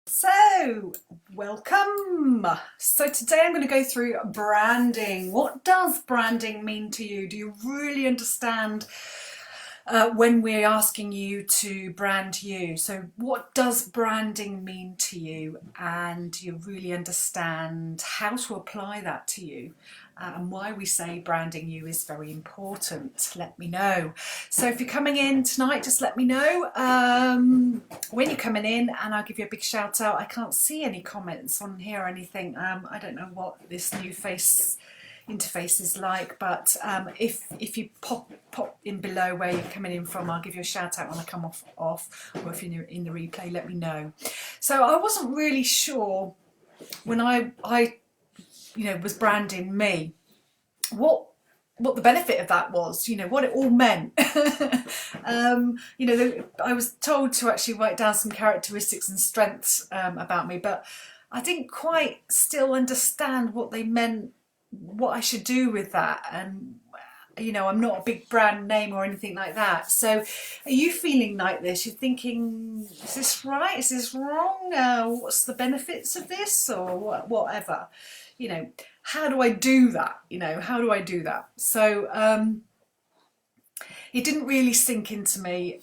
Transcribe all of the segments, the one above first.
So, welcome. So today I'm going to go through branding. What does branding mean to you? Do you really understand when we're asking you to brand you? So what does branding mean to you? And do you really understand how to apply that to you? And why we say branding you is very important. Let me know. So if you're coming in tonight, just let me know when you're coming in, and I'll give you a big shout out. I can't see any comments on here or anything. I don't know what this new face interface is like, but if you pop in below where you're coming in from, I'll give you a shout out when I come off, or if you're in the replay, let me know. So I wasn't really sure when I was branding me what the benefit of that was, what it all meant. I was told to actually write down some characteristics and strengths about me, but I didn't quite still understand what they meant, what I should do with that. And I'm not a big brand name or anything like that. So are you feeling like this? You're thinking, is this right? Is this wrong? What's the benefits of this, or whatever? How do I do that? How do I do that? So it didn't really sink into me.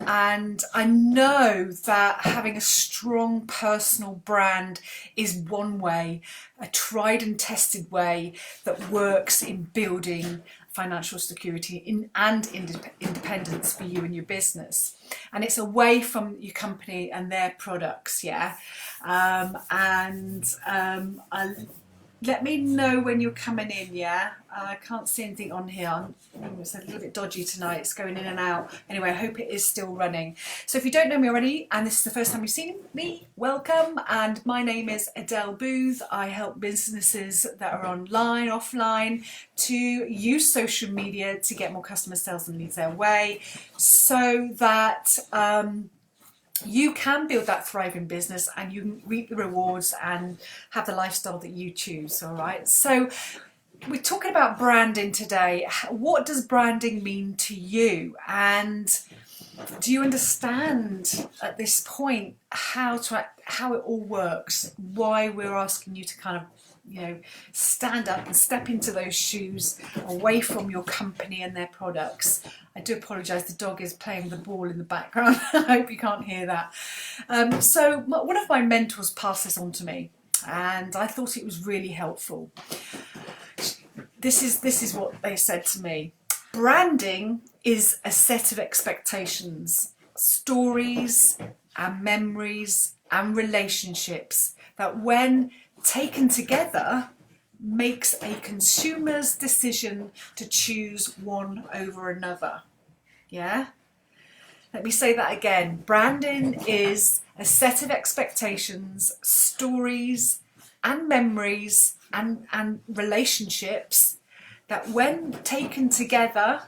And I know that having a strong personal brand is one way, a tried and tested way that works in building financial security and independence for you and your business. And it's away from your company and their products, yeah. Let me know when you're coming in, yeah? I can't see anything on here. It's a little bit dodgy tonight. It's going in and out. Anyway, I hope it is still running. So if you don't know me already, and this is the first time you've seen me, welcome. And my name is Adele Booth. I help businesses that are online, offline, to use social media to get more customer sales and leads their way, so that you can build that thriving business and you can reap the rewards and have the lifestyle that you choose. All right, so we're talking about branding today. What does branding mean to you, and do you understand at this point how it all works, why we're asking you to kind of stand up and step into those shoes, away from your company and their products? I do apologise, the dog is playing with the ball in the background. I hope you can't hear that. So one of my mentors passed this on to me, and I thought it was really helpful. This is what they said to me. Branding is a set of expectations, stories and memories and relationships that, when taken together, makes a consumer's decision to choose one over another. Yeah? Let me say that again. Branding is a set of expectations, stories and memories and relationships that, when taken together,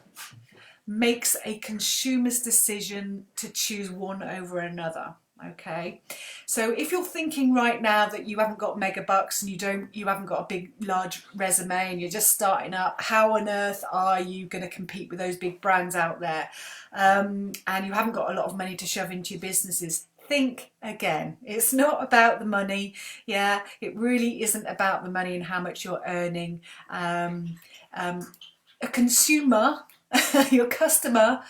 makes a consumer's decision to choose one over another. Okay, so if you're thinking right now that you haven't got mega bucks and you haven't got a big large resume and you're just starting up, how on earth are you going to compete with those big brands out there, and you haven't got a lot of money to shove into your businesses? Think again. It's not about the money. Yeah, it really isn't about the money and how much you're earning. A consumer, your customer,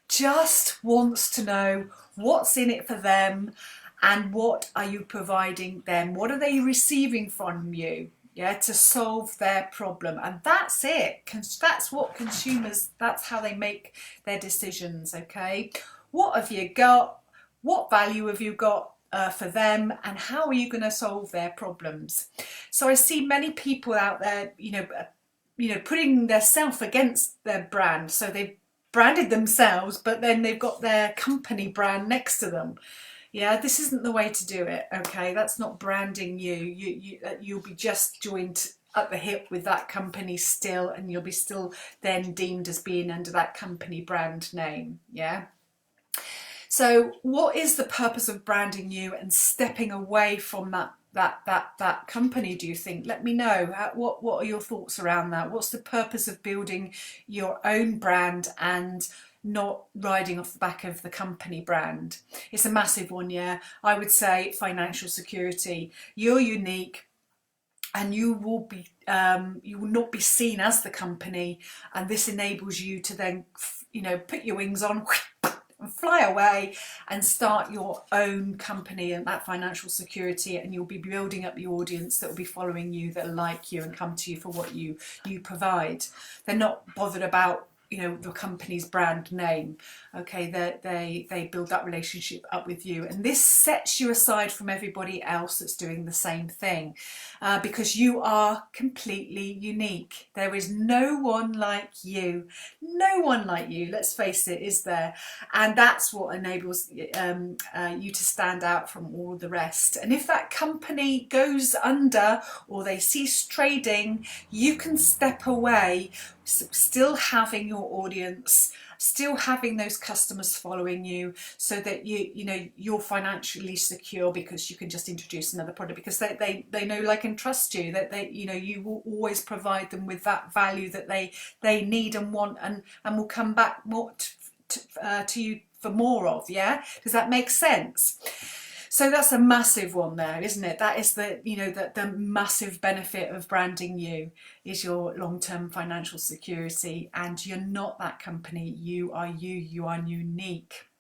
just wants to know what's in it for them, and what are you providing them? What are they receiving from you? Yeah, to solve their problem. And that's it. That's what consumers, that's how they make their decisions. Okay, what have you got? What value have you got for them, and how are you going to solve their problems? So I see many people out there, putting their self against their brand. So they've branded themselves, but then they've got their company brand next to them. Yeah, this isn't the way to do it. Okay, that's not branding you. You'll be just joined at the hip with that company still, and you'll be still then deemed as being under that company brand name. Yeah. So what is the purpose of branding you and stepping away from that company, do you think? Let me know. What are your thoughts around that? What's the purpose of building your own brand and not riding off the back of the company brand. It's a massive one, yeah. I would say financial security. You're unique, and you will not be seen as the company, and this enables you to then, put your wings on and fly away and start your own company and that financial security, and you'll be building up the audience that will be following you, that like you and come to you for what you provide. They're not bothered about the company's brand name. Okay, they build that relationship up with you, and this sets you aside from everybody else that's doing the same thing, because you are completely unique. There is no one like you. No one like you, let's face it, is there? And that's what enables you to stand out from all the rest. And if that company goes under or they cease trading, you can step away, still having your audience, still having those customers following you, so that you're financially secure, because you can just introduce another product, because they know, like, and trust you, that you will always provide them with that value that they need and want, and will come back more to you for more of. Yeah, does that make sense? So that's a massive one there, isn't it? That is the massive benefit of branding you, is your long-term financial security. And you're not that company. You are you. You are unique.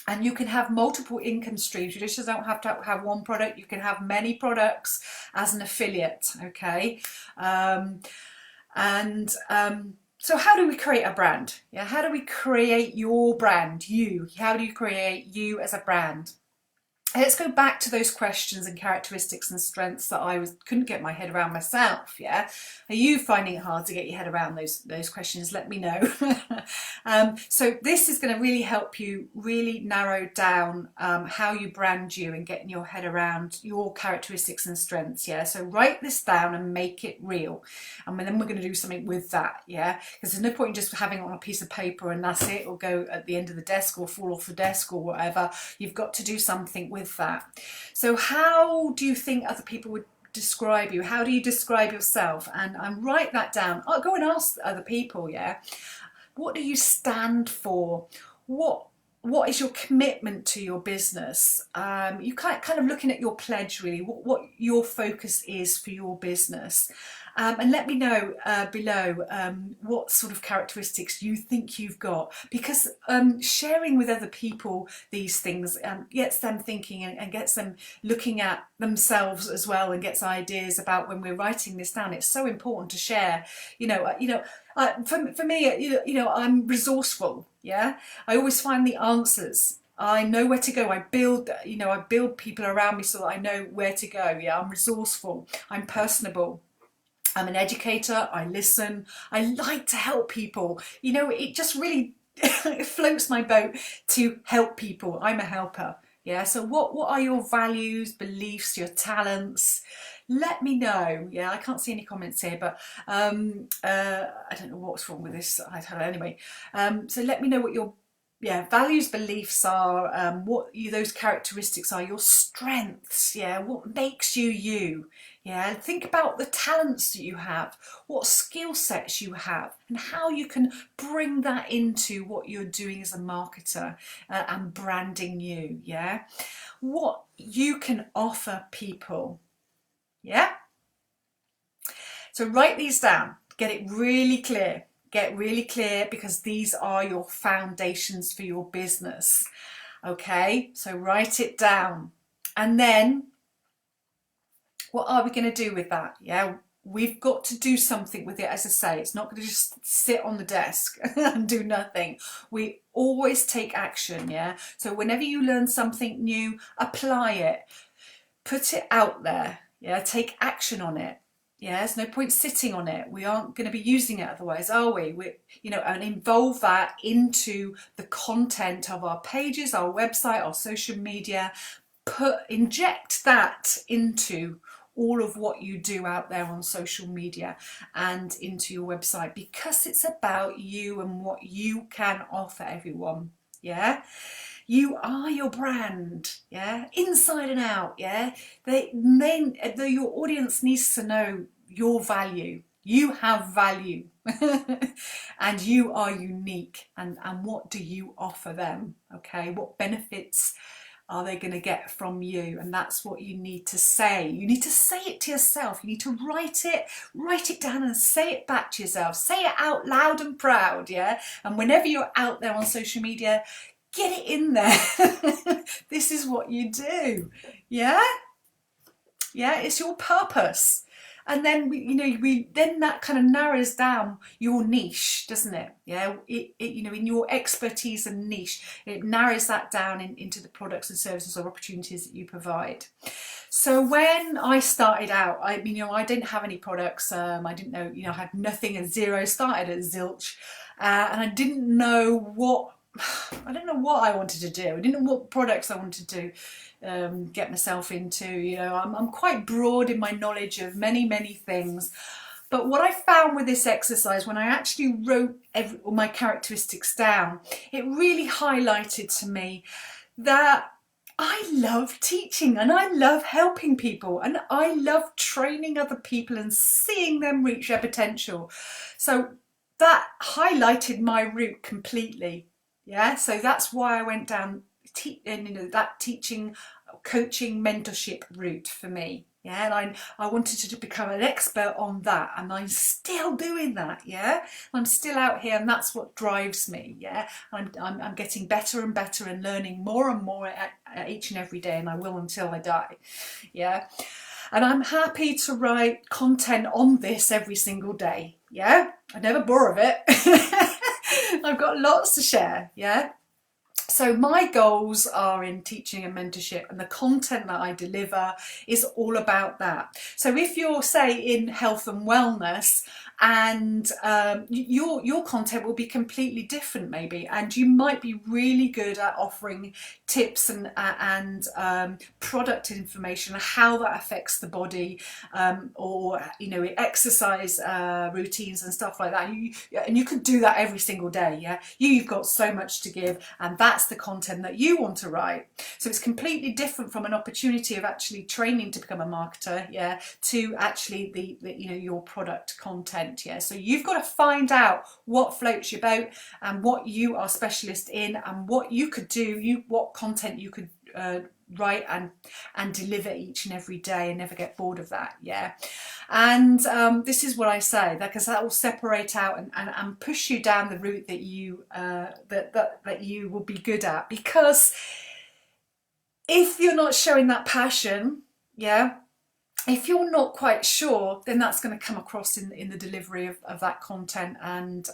And you can have multiple income streams. You just don't have to have one product. You can have many products as an affiliate, okay? So how do we create a brand? Yeah, how do we create your brand, you? How do you create you as a brand? Let's go back to those questions and characteristics and strengths that I couldn't get my head around myself. Yeah, are you finding it hard to get your head around those questions? Let me know. So this is going to really help you really narrow down how you brand you, and getting your head around your characteristics and strengths. Yeah, so write this down and make it real, and then we're going to do something with that. Yeah, because there's no point in just having it on a piece of paper and that's it, or go at the end of the desk or fall off the desk or whatever. You've got to do something with that. So how do you think other people would describe you? How do you describe yourself? And write that down. Oh, go and ask other people. Yeah, what do you stand for? What is your commitment to your business? You kind of looking at your pledge, really, what your focus is for your business. And let me know below what sort of characteristics you think you've got, because sharing with other people these things gets them thinking, and gets them looking at themselves as well, and gets ideas about when we're writing this down. It's so important to share. For me, I'm resourceful. Yeah, I always find the answers. I know where to go. I build people around me so that I know where to go. Yeah, I'm resourceful. I'm personable. I'm an educator. I listen. I like to help people. It just really it floats my boat to help people. I'm a helper. Yeah. So what are your values, beliefs, your talents? Let me know. Yeah, I can't see any comments here, but I don't know what's wrong with this. I don't know. Anyway, so let me know what your values, beliefs are, what those characteristics are, your strengths. Yeah, what makes you you. Yeah, think about the talents that you have, what skill sets you have, and how you can bring that into what you're doing as a marketer and branding you. Yeah, what you can offer people. Yeah. So write these down. Get it really clear. Get really clear, because these are your foundations for your business. Okay, so write it down. And then what are we going to do with that? Yeah, we've got to do something with it. As I say, it's not going to just sit on the desk and do nothing. We always take action. Yeah, so whenever you learn something new, apply it, put it out there. Yeah, take action on it. Yeah, there's no point sitting on it. We aren't going to be using it otherwise, are we? And involve that into the content of our pages, our website, our social media. Inject that into all of what you do out there on social media and into your website, because it's about you and what you can offer everyone. Yeah. You are your brand, yeah, inside and your audience needs to know your value, You have value and you are unique. And what do you offer them? Okay, what benefits are they going to get from you? And that's what you need to say. You need to say it to yourself. You need to write it down and say it back to yourself. Say it out loud and proud, yeah? And whenever you're out there on social media, get it in there. This is what you do, yeah? Yeah, it's your purpose. And then then that kind of narrows down your niche, doesn't it? Yeah, in your expertise and niche, it narrows that down into the products and services or opportunities that you provide. So when I started out, I didn't have any products. I didn't know, I had nothing at zero. Started at zilch, and I didn't know what I wanted to do. I didn't know what products I wanted to get myself into. I'm quite broad in my knowledge of many things. But what I found with this exercise, when I actually wrote all my characteristics down, it really highlighted to me that I love teaching and I love helping people and I love training other people and seeing them reach their potential. So that highlighted my route completely. Yeah, so that's why I went down that teaching, coaching, mentorship route for me. Yeah, and I wanted to become an expert on that, and I'm still doing that. Yeah, I'm still out here, and that's what drives me. Yeah, I'm getting better and better and learning more and more at each and every day, and I will until I die. Yeah, and I'm happy to write content on this every single day. Yeah, I never bore of it. I've got lots to share. Yeah. So my goals are in teaching and mentorship, and the content that I deliver is all about that. So if you're, say, in health and wellness, and your content will be completely different maybe, and you might be really good at offering tips and product information, how that affects the body, or exercise routines and stuff like that. And you could do that every single day. Yeah, you've got so much to give, and that's the content that you want to write. So it's completely different from an opportunity of actually training to become a marketer, yeah, to actually the your product content. Yeah, so you've got to find out what floats your boat and what you are specialist in and what you could do, what content you could write and deliver each and every day and never get bored of that. Yeah, and this is what I say, because that will separate out and push you down the route that you that you will be good at. Because if you're not showing that passion, yeah, if you're not quite sure, then that's going to come across in the delivery of that content, and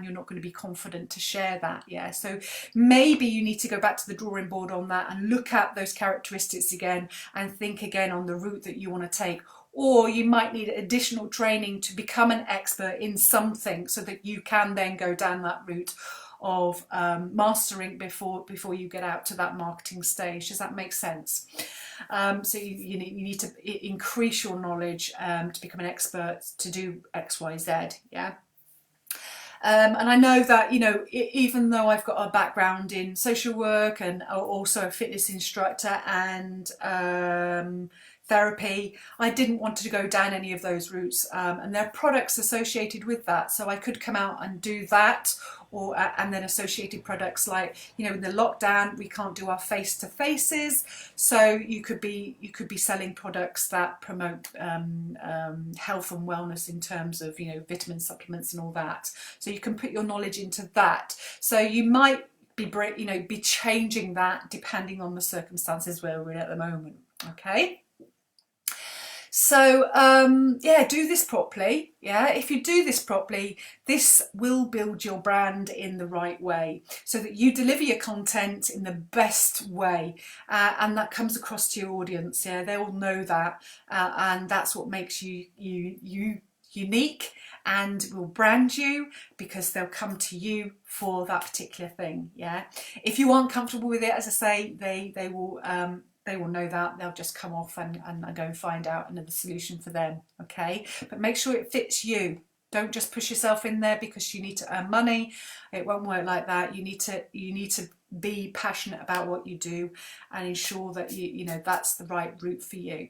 you're not going to be confident to share that. Yeah, so maybe you need to go back to the drawing board on that and look at those characteristics again and think again on the route that you want to take. Or you might need additional training to become an expert in something so that you can then go down that route of mastering before you get out to that marketing stage. Does that make sense? So you need to increase your knowledge to become an expert to do X, Y, Z. Yeah. And I know that, even though I've got a background in social work and also a fitness instructor and therapy, I didn't want to go down any of those routes, and there are products associated with that, so I could come out and do that, or and then associated products like, in the lockdown we can't do our face-to-faces, so you could be selling products that promote health and wellness in terms of vitamin supplements and all that, so you can put your knowledge into that. So you might be changing that depending on the circumstances where we're in at the moment. Okay. So yeah, do this properly. Yeah, if you do this properly, this will build your brand in the right way, so that you deliver your content in the best way, and that comes across to your audience. Yeah, they all know that, and that's what makes you unique, and will brand you, because they'll come to you for that particular thing. Yeah, if you aren't comfortable with it, as I say, they will know that. They'll just come off and go and find out another solution for them. Okay, but make sure it fits you. Don't just push yourself in there because you need to earn money. It won't work like that. You need to be passionate about what you do and ensure that you know that's the right route for you.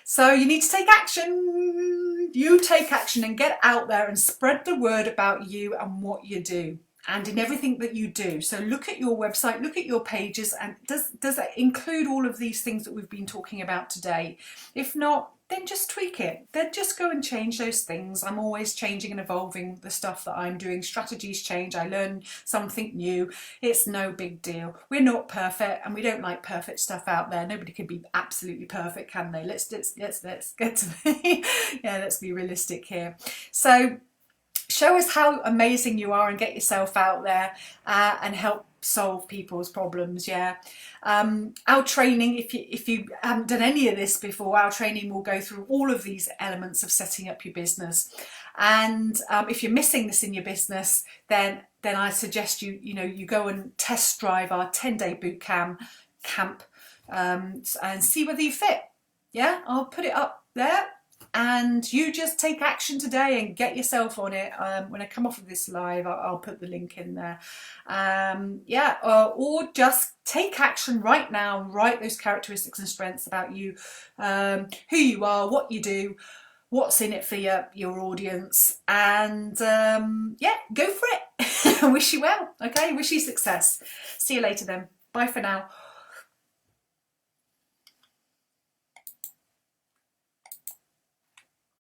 So you need to take action. You take action and get out there and spread the word about you and what you do, and in everything that you do. So look at your website, look at your pages, and does that include all of these things that we've been talking about today? If not, then just tweak it. Then just go and change those things. I'm always changing and evolving the stuff that I'm doing. Strategies change. I learn something new. It's no big deal. We're not perfect, and we don't like perfect stuff out there. Nobody can be absolutely perfect, can they? Let's get to yeah, let's be realistic here. So show us how amazing you are and get yourself out there and help solve people's problems. Yeah, our training, if you haven't done any of this before, our training will go through all of these elements of setting up your business. And if you're missing this in your business, then I suggest you go and test drive our 10-day boot camp and see whether you fit. Yeah, I'll put it up there. And you just take action today and get yourself on it. When I come off of this live, I'll put the link in there. Or just take action right now. Write those characteristics and strengths about you, who you are, what you do, what's in it for your audience, and go for it. I wish you well. Okay, wish you success. See you later then. Bye for now.